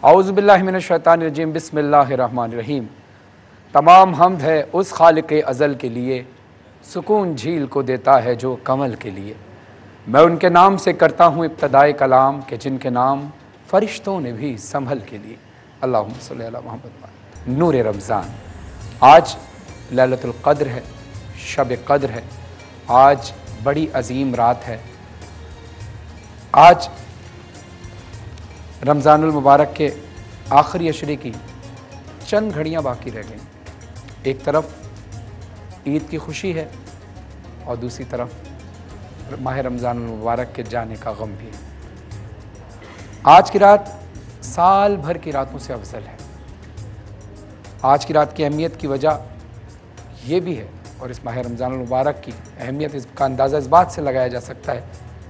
اعوذ باللہ من الشیطان الرجیم بسم اللہ الرحمن الرحیم۔ تمام حمد ہے اس خالق ازل کے لیے، سکون جھیل کو دیتا ہے جو کمل کے لیے۔ میں ان کے نام سے کرتا ہوں ابتدائے کلام کہ جن کے نام فرشتوں نے بھی سنبھل کے لیے۔ اللہم صلی علی محمد۔ نور رمضان، آج لیلۃ القدر ہے، شب قدر ہے، آج بڑی عظیم رات ہے۔ آج رمضان المبارک کے آخری عشرے کی چند گھڑیاں باقی رہ گئیں۔ ایک طرف عید کی خوشی ہے اور دوسری طرف ماہ رمضان المبارک کے جانے کا غم بھی۔ آج کی رات سال بھر کی راتوں سے افضل ہے۔ آج کی رات کی اہمیت کی وجہ یہ بھی ہے، اور اس ماہ رمضان المبارک کی اہمیت اس کا اندازہ اس بات سے لگایا جا سکتا ہے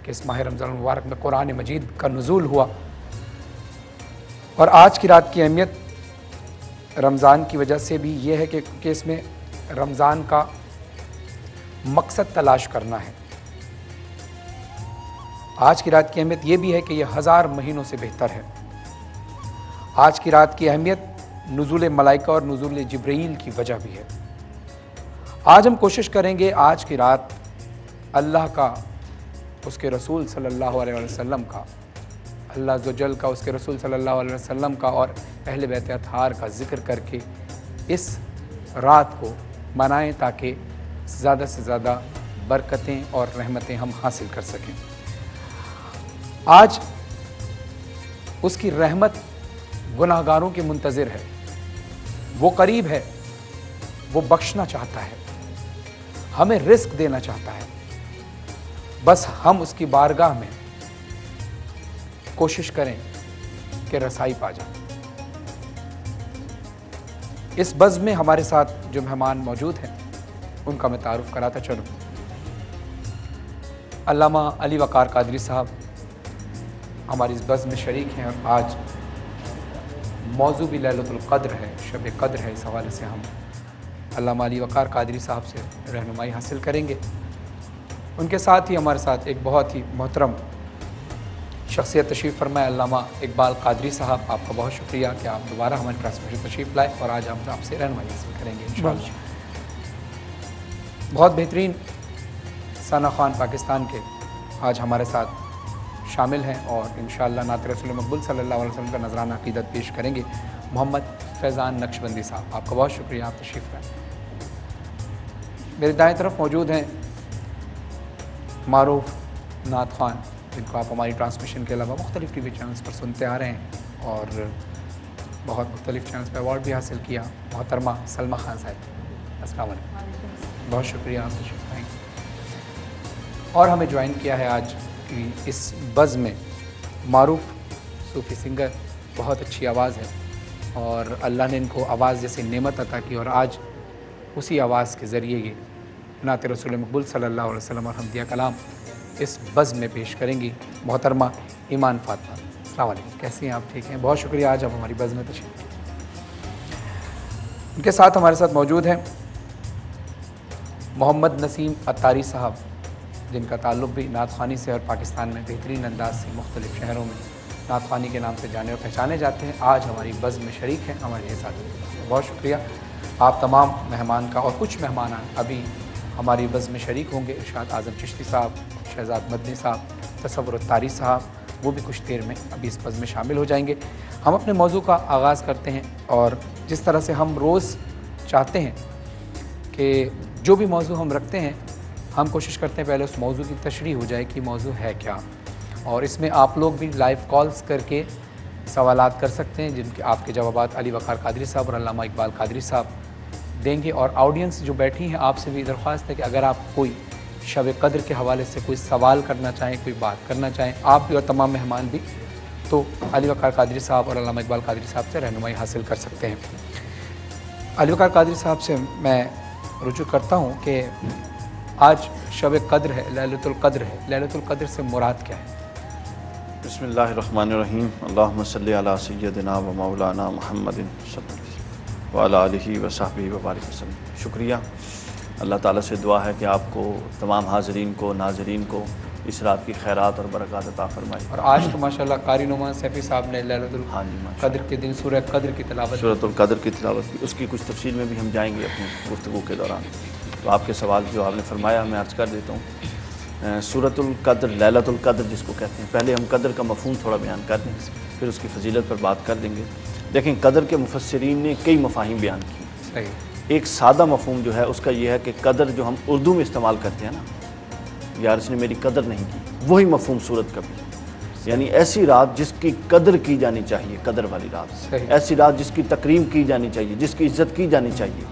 کہ اس ماہ رمضان المبارک میں قرآن مجید کا نزول ہوا۔ اور آج کی رات کی اہمیت رمضان کی وجہ سے بھی یہ ہے کہ اس میں رمضان کا مقصد تلاش کرنا ہے۔ آج کی رات کی اہمیت یہ بھی ہے کہ یہ 1000 مہینوں سے بہتر ہے۔ آج کی رات کی اہمیت نزول ملائکہ اور نزول جبرائیل کی وجہ بھی ہے۔ آج ہم کوشش کریں گے آج کی رات اللہ کا، اس کے رسول صلی اللہ علیہ وسلم کا، اللہ عز و جل کا، اس کے رسول صلی اللہ علیہ وسلم کا اور اہل بیت اطہار کا ذکر کر کے اس رات کو منائیں تاکہ زیادہ سے زیادہ برکتیں اور رحمتیں ہم حاصل کر سکیں۔ آج اس کی رحمت گناہگاروں کے منتظر ہے، وہ قریب ہے، وہ بخشنا چاہتا ہے، ہمیں رزق دینا چاہتا ہے، بس ہم اس کی بارگاہ میں کوشش کریں کہ رسائی پا جائیں۔ اس بزم میں ہمارے ساتھ جو مہمان موجود ہیں ان کا میں تعارف کراتا چلوں۔ علامہ علی وقار قادری صاحب ہماری اس بزم میں شریک ہیں، اور آج موضوع بھی لیلۃ القدر ہے، شب قدر ہے۔ اس حوالے سے ہم علامہ علی وقار قادری صاحب سے رہنمائی حاصل کریں گے۔ ان کے ساتھ ہی ہمارے ساتھ ایک بہت ہی محترم شخصیت تشریف فرمائے، علامہ اقبال قادری صاحب۔ آپ کا بہت شکریہ کہ آپ دوبارہ ہماری کلاس میں تشریف لائے، اور آج ہم آپ سے رہنمائی حاصل کریں گے انشاءاللہ۔ بہت بہترین ثنا خوان پاکستان کے آج ہمارے ساتھ شامل ہیں، اور انشاءاللہ نعت رسول مقبول صلی اللہ علیہ وسلم کا نذرانہ عقیدت پیش کریں گے محمد فیضان نقشبندی صاحب۔ آپ کا بہت شکریہ، آپ تشریف لائیں۔ میرے دائیں طرف موجود ہیں معروف نعت خوان، جن کو آپ ہماری ٹرانسمیشن کے علاوہ مختلف ٹی وی چینلز پر سنتے آ رہے ہیں، اور بہت مختلف چینلز پر ایوارڈ بھی حاصل کیا، محترمہ سلمہ خان صاحب۔ السلام علیکم، بہت شکریہ، آپ تشریف لائیں۔ اور ہمیں جوائن کیا ہے آج کی اس بزم میں معروف صوفی سنگر، بہت اچھی آواز ہے، اور اللہ نے ان کو آواز جیسے نعمت عطا کی، اور آج اسی آواز کے ذریعے یہ نعت رسول مقبول صلی اللہ علیہ وسلم اور حمدیہ کلام اس بزم میں پیش کریں گی محترمہ ایمان فاطمہ۔ السلام علیکم، کیسی ہیں آپ؟ ٹھیک ہیں، بہت شکریہ، آج آپ ہماری بزم میں تشریف لائے۔ ان کے ساتھ ہمارے ساتھ موجود ہیں محمد نسیم عطاری صاحب، جن کا تعلق بھی نعت خوانی سے اور پاکستان میں بہترین انداز سے مختلف شہروں میں نعت خوانی کے نام سے جانے اور پہچانے جاتے ہیں۔ آج ہماری بزم میں شریک ہیں، ہمارے ساتھ بہت شکریہ آپ تمام مہمان کا۔ اور کچھ مہمان ابھی ہماری بزم میں شریک ہوں گے، ارشاد اعظم چشتی صاحب، شہزاد مدنی صاحب، تصور الطاری صاحب، وہ بھی کچھ دیر میں ابھی اس بزم میں شامل ہو جائیں گے۔ ہم اپنے موضوع کا آغاز کرتے ہیں، اور جس طرح سے ہم روز چاہتے ہیں کہ جو بھی موضوع ہم رکھتے ہیں، ہم کوشش کرتے ہیں پہلے اس موضوع کی تشریح ہو جائے کہ موضوع ہے کیا، اور اس میں آپ لوگ بھی لائیو کالز کر کے سوالات کر سکتے ہیں، جن کے آپ کے جوابات علی وقار قادری صاحب اور علامہ اقبال قادری صاحب دیں گے۔ اور آڈینس جو بیٹھی ہیں، آپ سے بھی درخواست ہے کہ اگر آپ کوئی شب قدر کے حوالے سے کوئی سوال کرنا چاہیں، کوئی بات کرنا چاہیں، آپ بھی اور تمام مہمان بھی، تو علی وقار قادری صاحب اور علامہ اقبال قادری صاحب سے رہنمائی حاصل کر سکتے ہیں۔ علی وقار قادری صاحب سے میں رجوع کرتا ہوں کہ آج شب قدر ہے، لیلۃ القدر ہے، لیلۃ القدر سے مراد کیا ہے؟ بسم اللہ الرحمن الرحیم، اللہم صلی علی سیدنا و مولانا محمد صلی اللہ علیہ وسلم وعلی آلہ وصحبہ وبارک وسلم۔ شکریہ، اللہ تعالیٰ سے دعا ہے کہ آپ کو، تمام حاضرین کو، ناظرین کو اس رات کی خیرات اور برکات عطا فرمائے۔ اور آج تو ماشاءاللہ قاری نعمان سیفی صاحب نے لیلۃ ہاں جی ماشاء القدر کے دن سورہ قدر کی تلاوت سورۃ القدر کی تلاوت کی، اس کی کچھ تفصیل میں بھی ہم جائیں گے اپنی گفتگو کے دوران۔ تو آپ کے سوال جو آپ نے فرمایا میں عرض کر دیتا ہوں۔ سورۃ القدر، لیلۃ القدر جس کو کہتے ہیں، پہلے ہم قدر کا مفہوم تھوڑا بیان کر دیں، پھر اس کی فضیلت پر بات کر دیں گے۔ دیکھیں قدر کے مفسرین نے کئی مفاہیم بیان کی۔ صحیح۔ ایک سادہ مفہوم جو ہے اس کا یہ ہے کہ قدر جو ہم اردو میں استعمال کرتے ہیں نا، یار اس نے میری قدر نہیں کی، وہی مفہوم سورت کا بھی، یعنی ایسی رات جس کی قدر کی جانی چاہیے، قدر والی رات، صحیح۔ ایسی رات جس کی تکریم کی جانی چاہیے، جس کی عزت کی جانی چاہیے،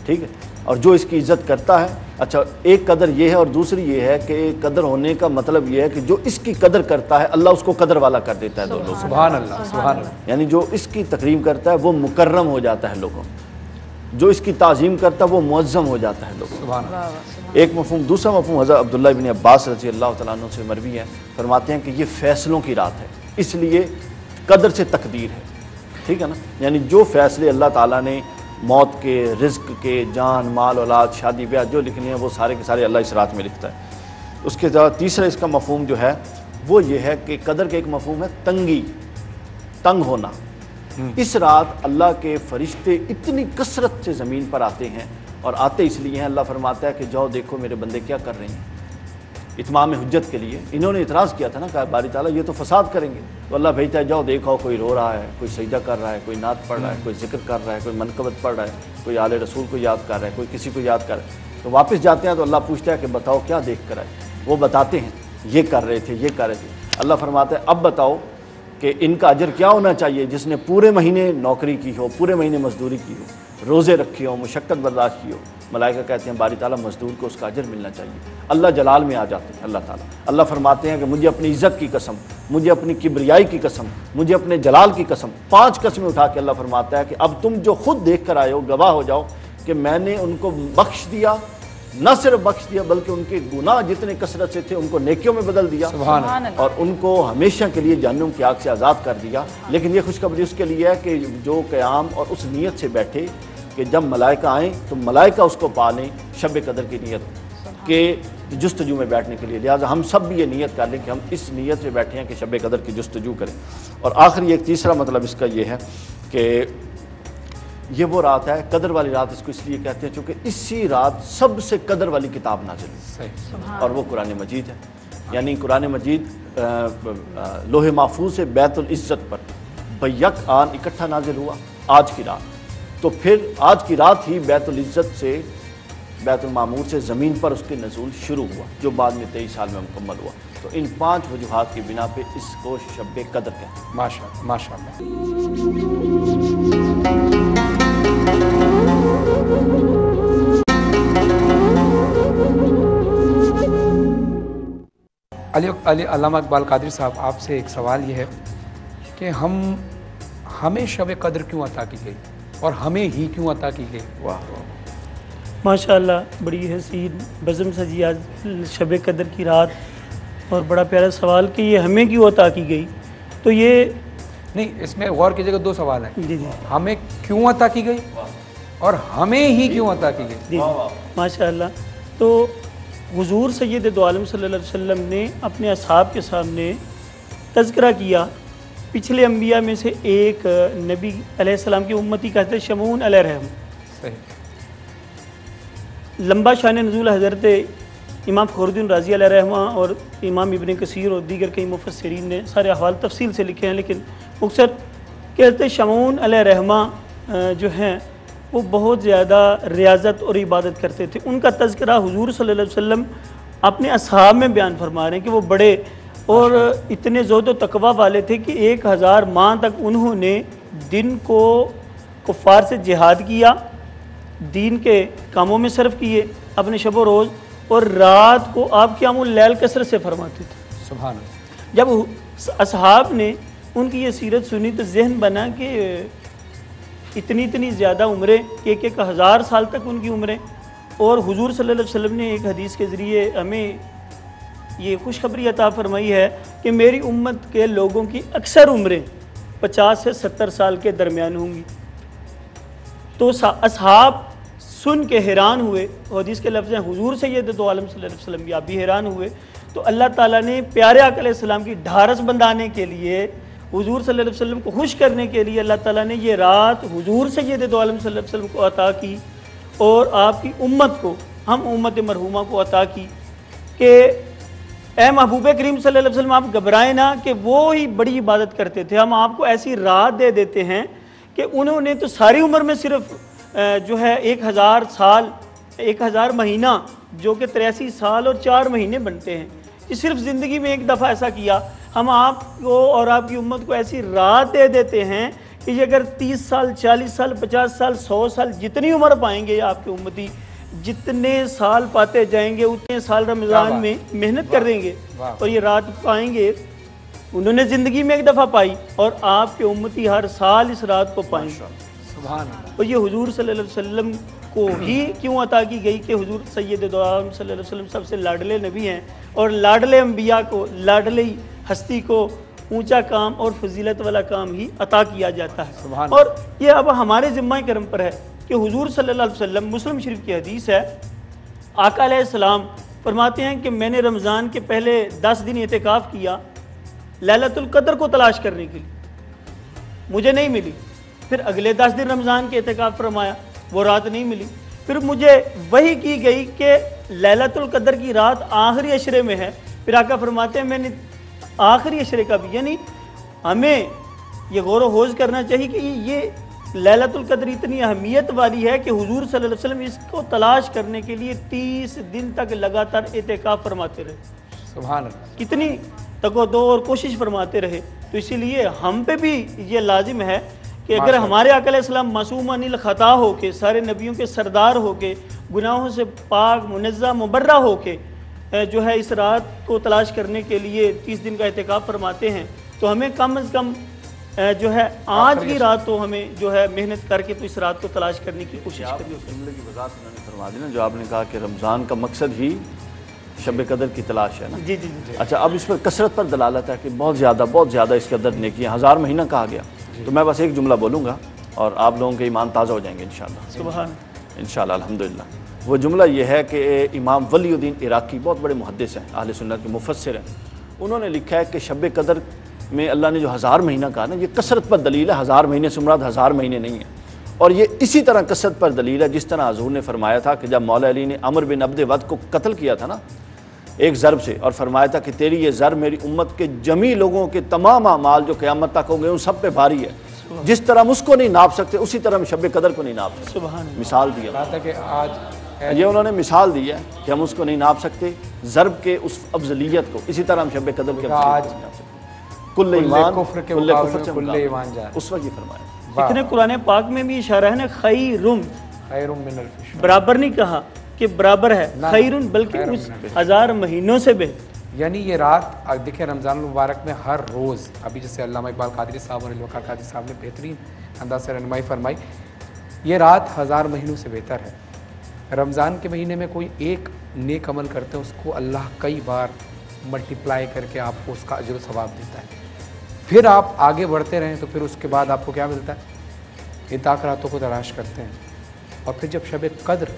ٹھیک ہے۔ اور جو اس کی عزت کرتا ہے، اچھا ایک قدر یہ ہے اور دوسری یہ ہے کہ قدر ہونے کا مطلب یہ ہے کہ جو اس کی قدر کرتا ہے اللہ اس کو قدر والا کر دیتا ہے دونوں سے، سبحان اللہ، سبحان اللہ۔ یعنی جو اس کی تکریم کرتا ہے وہ مکرم ہو جاتا ہے لوگوں، جو اس کی تعظیم کرتا ہے وہ معظم ہو جاتا ہے لوگوں۔ سبحان اللہ۔ ایک مفہوم، دوسرا مفہوم حضرت عبداللہ بن عباس رضی اللہ تعالیٰ عنہ سے مروی ہے، فرماتے ہیں کہ یہ فیصلوں کی رات ہے، اس لیے قدر سے تقدیر ہے، ٹھیک ہے نا، یعنی جو فیصلے اللہ تعالیٰ نے موت کے، رزق کے، جان مال اولاد شادی بیاہ جو لکھنے ہیں وہ سارے کے سارے اللہ اس رات میں لکھتا ہے۔ اس کے بعد تیسرا اس کا مفہوم جو ہے وہ یہ ہے کہ قدر کا ایک مفہوم ہے تنگی، تنگ ہونا۔ اس رات اللہ کے فرشتے اتنی کثرت سے زمین پر آتے ہیں، اور آتے اس لیے ہیں، اللہ فرماتا ہے کہ جاؤ دیکھو میرے بندے کیا کر رہے ہیں، اتمام حجت کے لیے۔ انہوں نے اعتراض کیا تھا نا، کہا باری تعالیٰ یہ تو فساد کریں گے، تو اللہ بھیجتا ہے جاؤ دیکھو کوئی رو رہا ہے، کوئی سجدہ کر رہا ہے، کوئی نعت پڑھ رہا ہے، کوئی ذکر کر رہا ہے، کوئی منقبت پڑھ رہا ہے، کوئی آل رسول کو یاد کر رہا ہے، کوئی کسی کو یاد کر رہا ہے۔ تو واپس جاتے ہیں تو اللہ پوچھتا ہے کہ بتاؤ کیا دیکھ کر آئے، وہ بتاتے ہیں یہ کر رہے تھے، یہ کر رہے تھے۔ اللہ فرماتا ہے اب بتاؤ کہ ان کا اجر کیا ہونا چاہیے، جس نے پورے مہینے نوکری کی ہو، پورے مہینے مزدوری کی ہو، روزے رکھے ہوں، مشقت برداشت کی ہو۔ ملائکہ کہتے ہیں باری تعالیٰ مزدور کو اس کا اجر ملنا چاہیے۔ اللہ جلال میں آ جاتے ہیں اللہ تعالیٰ، اللہ فرماتے ہیں کہ مجھے اپنی عزت کی قسم، مجھے اپنی کبریائی کی قسم، مجھے اپنے جلال کی قسم، 5 قسمیں اٹھا کے اللہ فرماتا ہے کہ اب تم جو خود دیکھ کر آئے ہو گواہ ہو جاؤ کہ میں نے ان کو بخش دیا، نہ صرف بخش دیا بلکہ ان کے گناہ جتنے کثرت سے تھے ان کو نیکیوں میں بدل دیا، سبحان اللہ۔ اور ان کو ہمیشہ کے لیے جہنم کی آگ سے آزاد کر دیا۔ لیکن یہ خوشخبری اس کے لیے ہے کہ جو قیام اور اس نیت سے بیٹھے کہ جب ملائکہ آئیں تو ملائکہ اس کو پالیں، شب قدر کی نیت کے جستجو میں بیٹھنے کے لیے۔ لہٰذا ہم سب بھی یہ نیت کر لیں کہ ہم اس نیت سے بیٹھے ہیں کہ شب قدر کی جستجو کریں۔ اور آخری ایک تیسرا مطلب اس کا یہ ہے کہ یہ وہ رات ہے، قدر والی رات اس کو اس لیے کہتے ہیں چونکہ اسی رات سب سے قدر والی کتاب نازل ہوئی، صحیح۔ اور وہ قرآن مجید ہے۔ یعنی قرآن مجید لوح محفوظ سے بیت العزت پر بیک آن اکٹھا نازل ہوا آج کی رات، تو پھر آج کی رات ہی بیت العزت سے، بیت المعمور سے زمین پر اس کے نزول شروع ہوا، جو بعد میں 23 سال میں مکمل ہوا۔ تو ان 5 وجوہات کی بنا پہ اس کو شب قدر کہتے ہیں۔ ماشاء اللہ، ماشاء اللہ۔ علامہ اقبال قادری صاحب، آپ سے ایک سوال یہ ہے کہ ہمیں شب قدر کیوں عطا کی گئی اور ہمیں ہی کیوں عطا کی گئی؟ واہ ماشاءاللہ، بڑی حسین بزم سجی آج شب قدر کی رات، اور بڑا پیارا سوال کہ یہ ہمیں کیوں عطا کی گئی۔ تو یہ نہیں، اس میں غور کیجیے گا، 2 سوال ہیں، جی جی ہمیں کیوں عطا کی گئی اور ہمیں ہی کیوں عطا کی گئی؟ جی ماشاءاللہ۔ تو حضور سید دو عالم صلی اللہ علیہ وسلم نے اپنے اصحاب کے سامنے تذکرہ کیا، پچھلے انبیاء میں سے ایک نبی علیہ السلام کی امتی کا حضرت شمعون علیہ الرحم، صحیح۔ لمبا شان نزول حضرت امام فخرالدین رازی علیہ الرحمہ اور امام ابن کثیر اور دیگر کئی مفسرین نے سارے احوال تفصیل سے لکھے ہیں، لیکن مختصر کہ حضرت شمعون علیہ الرحمہ جو ہیں وہ بہت زیادہ ریاضت اور عبادت کرتے تھے۔ ان کا تذکرہ حضور صلی اللہ علیہ وسلم اپنے اصحاب میں بیان فرما رہے ہیں کہ وہ بڑے اور اتنے زہد و تقویٰ والے تھے کہ 1000 ماہ تک انہوں نے دن کو کفار سے جہاد کیا، دین کے کاموں میں صرف کیے اپنے شب و روز، اور رات کو آپ قیام اللیل کثرت سے فرماتے تھے۔ سبحان اللہ۔ جب اصحاب نے ان کی یہ سیرت سنی تو ذہن بنا کہ اتنی زیادہ عمریں، 1000 سال تک ان کی عمریں، اور حضور صلی اللہ علیہ وسلم نے ایک حدیث کے ذریعے ہمیں یہ خوشخبری عطا فرمائی ہے کہ میری امت کے لوگوں کی اکثر عمریں 50 سے 70 سال کے درمیان ہوں گی۔ تو اصحاب سن کے حیران ہوئے، حدیث کے لفظ ہیں حضور سید دو عالم صلی اللہ علیہ وسلم بھی آپ بھی حیران ہوئے۔ تو اللہ تعالیٰ نے پیارے آقا علیہ السلام کی ڈھارس بندھانے کے لیے، حضور صلی اللہ علیہ وسلم کو خوش کرنے کے لیے اللہ تعالیٰ نے یہ رات حضور سید دو عالم صلی اللہ علیہ وسلم کو عطا کی اور آپ کی امت کو، ہم امت مرحومہ کو عطا کی کہ اے محبوب کریم صلی اللہ علیہ وسلم آپ گھبرائیں نہ، کہ وہ ہی بڑی عبادت کرتے تھے، ہم آپ کو ایسی رات دے دیتے ہیں کہ انہوں نے تو ساری عمر میں صرف جو ہے 1000 سال 1000 مہینہ جو کہ 83 سال اور 4 مہینے بنتے ہیں، یہ صرف زندگی میں ایک دفعہ ایسا کیا۔ ہم آپ کو اور آپ کی امت کو ایسی رات دے دیتے ہیں کہ یہ اگر 30 سال 40 سال 50 سال 100 سال جتنی عمر پائیں گے آپ کے امتی، جتنے سال پاتے جائیں گے اتنے سال رمضان میں محنت کر دیں گے اور یہ رات پائیں گے۔ انہوں نے زندگی میں ایک دفعہ پائی اور آپ کے امتی ہر سال اس رات کو پائیں گے۔ سبحان اللہ۔ اور یہ حضور صلی اللہ علیہ وسلم کو ہی کیوں عطا کی گئی کہ حضور سید دو عالم صلی اللہ علیہ وسلم سب سے لاڈلے نبی ہیں، اور لاڈلے انبیاء کو، لاڈلی ہستی کو اونچا کام اور فضیلت والا کام ہی عطا کیا جاتا ہے۔ اور یہ اب ہمارے ذمہ کرم پر ہے کہ حضور صلی اللہ علیہ وسلم، مسلم شریف کی حدیث ہے، آقا علیہ السلام فرماتے ہیں کہ میں نے رمضان کے پہلے 10 دن اعتکاف کیا لیلۃ القدر کو تلاش کرنے کے لیے، مجھے نہیں ملی۔ پھر اگلے 10 دن رمضان کے اعتکاف فرمایا، وہ رات نہیں ملی۔ پھر مجھے وحی کی گئی کہ لیلۃ القدر کی رات آخری عشرے میں ہے۔ پھر آقا فرماتے ہیں میں نے آخری عشرے کا بھی، یعنی ہمیں یہ غور و خوض کرنا چاہیے کہ یہ لیلۃ القدر اتنی اہمیت والی ہے کہ حضور صلی اللہ علیہ وسلم اس کو تلاش کرنے کے لیے 30 دن تک لگاتار اعتکاف فرماتے رہے۔ سبحان اللہ۔ کتنی تگ و دو اور کوشش فرماتے رہے۔ تو اسی لیے ہم پہ بھی یہ لازم ہے کہ اگر ہمارے آقا علیہ السلام معصوم عن الخطا ہو کے، سارے نبیوں کے سردار ہو کے، گناہوں سے پاک منزہ مبرہ ہو کے جو ہے اس رات کو تلاش کرنے کے لیے 30 دن کا اعتکاف فرماتے ہیں، تو ہمیں کم از کم جو ہے آج کی رات تو ہمیں جو ہے محنت کر کے تو اس رات کو تلاش کرنے کی کوشش کرنی ہے۔ جملے کی وضاحت انہوں نے فرما دی نا، جو آپ نے کہا کہ رمضان کا مقصد ہی شب قدر کی تلاش ہے نا۔ جی جی جی۔ اچھا، اب اس پر کثرت پر دلالت ہے کہ بہت زیادہ اس کے اندر نیکیاں، 1000 مہینہ کہا گیا، تو میں بس ایک جملہ بولوں گا اور آپ لوگوں کے ایمان تازہ ہو جائیں گے انشاءاللہ۔ سبحان انشاءاللہ، الحمدللہ۔ وہ جملہ یہ ہے کہ امام ولی الدین عراقی بہت بڑے محدث ہیں، اہل سنت کے مفسر ہیں، انہوں نے لکھا ہے کہ شب قدر میں اللہ نے جو 1000 مہینہ کہا نا، یہ کثرت پر دلیل ہے۔ 1000 مہینے سے مراد 1000 مہینے نہیں ہیں، اور یہ اسی طرح کثرت پر دلیل ہے جس طرح حضور نے فرمایا تھا کہ جب مولا علی نے عمر بن عبد ود کو قتل کیا تھا نا ایک ضرب سے، اور فرمایا تھا کہ تیری یہ ضرب میری امت کے جمی لوگوں کے تمام اعمال جو قیامت تک ہوں گے ان سب پہ بھاری ہے، جس طرح ہم اس کو نہیں ناپ سکتے اسی طرح ہم شب قدر کو نہیں ناپ سکتے۔ سبحان اللہ۔ مثال دیا بات ہے کہ آج یہ انہوں نے مثال دی ہے کہ ہم اس کو نہیں ناپ سکتے، ضرب کے اس افضلیت کو، اسی طرح ہم شب قدر کے افضلیت کو نہیں ناپ سکتے۔ کل ایمان کفر کے کل مقابلے کفر سے میں کل مقابلہ، ایمان جان۔ اس وقت یہ فرمایا۔ لیکن قرآن پاک میں بھی اشارہ ہے نا، خیرم، خیر من الف شہر، برابر نہیں کہا کہ برابر ہے، خیرن بلکہ اس 1000 مہینوں سے بہتر۔ یعنی یہ رات دیکھیں رمضان المبارک میں ہر روز، ابھی جیسے علامہ اقبال قادری صاحب اور الوقار قادری صاحب نے بہترین انداز سے رہنمائی فرمائی، یہ رات 1000 مہینوں سے بہتر ہے۔ رمضان کے مہینے میں کوئی ایک نیک عمل کرتے ہیں اس کو اللہ کئی بار ملٹیپلائی کر کے آپ کو اس کا اجر و ثواب دیتا ہے۔ پھر آپ آگے بڑھتے رہیں تو پھر اس کے بعد آپ کو کیا ملتا ہے؟ یہ تاکراتوں کو تلاش کرتے ہیں، اور پھر جب شب قدر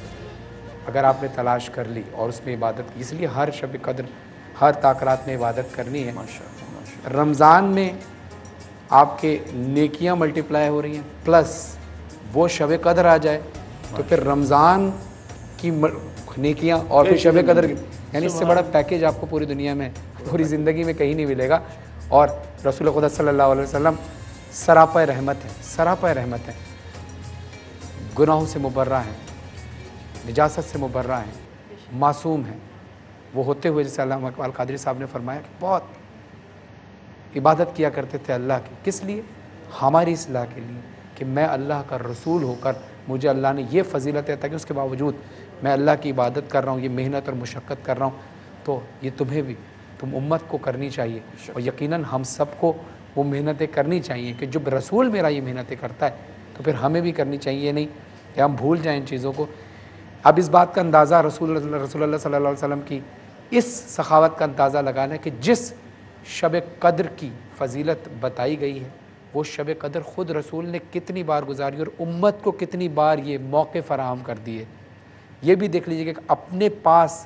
اگر آپ نے تلاش کر لی اور اس میں عبادت کی، اس لیے ہر شب قدر ہر تاکرات میں عبادت کرنی ہے۔ رمضان میں آپ کے نیکیاں ملٹیپلائی ہو رہی ہیں، پلس وہ شب قدر آ جائے تو پھر رمضان کی نیکیاں اور پھر شب قدر، یعنی اس سے بڑا پیکیج آپ کو پوری دنیا میں، پوری زندگی میں کہیں نہیں ملے گا۔ اور رسول خدا صلی اللہ علیہ وسلم سراپا رحمت ہے، سراپا رحمت ہے، گناہوں سے مبرہ ہیں، نجاست سے مبرہ ہیں، معصوم ہیں، وہ ہوتے ہوئے جیسے علامہ اقبال قادری صاحب نے فرمایا کہ بہت عبادت کیا کرتے تھے اللہ کی، کس لیے؟ ہماری اصلاح کے لیے، کہ میں اللہ کا رسول ہو کر مجھے اللہ نے یہ فضیلت ہے تاکہ اس کے باوجود میں اللہ کی عبادت کر رہا ہوں، یہ محنت اور مشقت کر رہا ہوں، تو یہ تمہیں بھی، تم امت کو کرنی چاہیے، اور یقیناً ہم سب کو وہ محنتیں کرنی چاہیے کہ جب رسول میرا یہ محنتیں کرتا ہے تو پھر ہمیں بھی کرنی چاہیے، نہیں کہ ہم بھول جائیں ان چیزوں کو۔ اب اس بات کا اندازہ رسول اللہ صلی اللہ علیہ وسلم کی اس سخاوت کا اندازہ لگانا ہے کہ جس شب قدر کی فضیلت بتائی گئی ہے وہ شب قدر خود رسول نے کتنی بار گزاری اور امت کو کتنی بار یہ موقع فراہم کر دیے۔ یہ بھی دیکھ لیجیے کہ اپنے پاس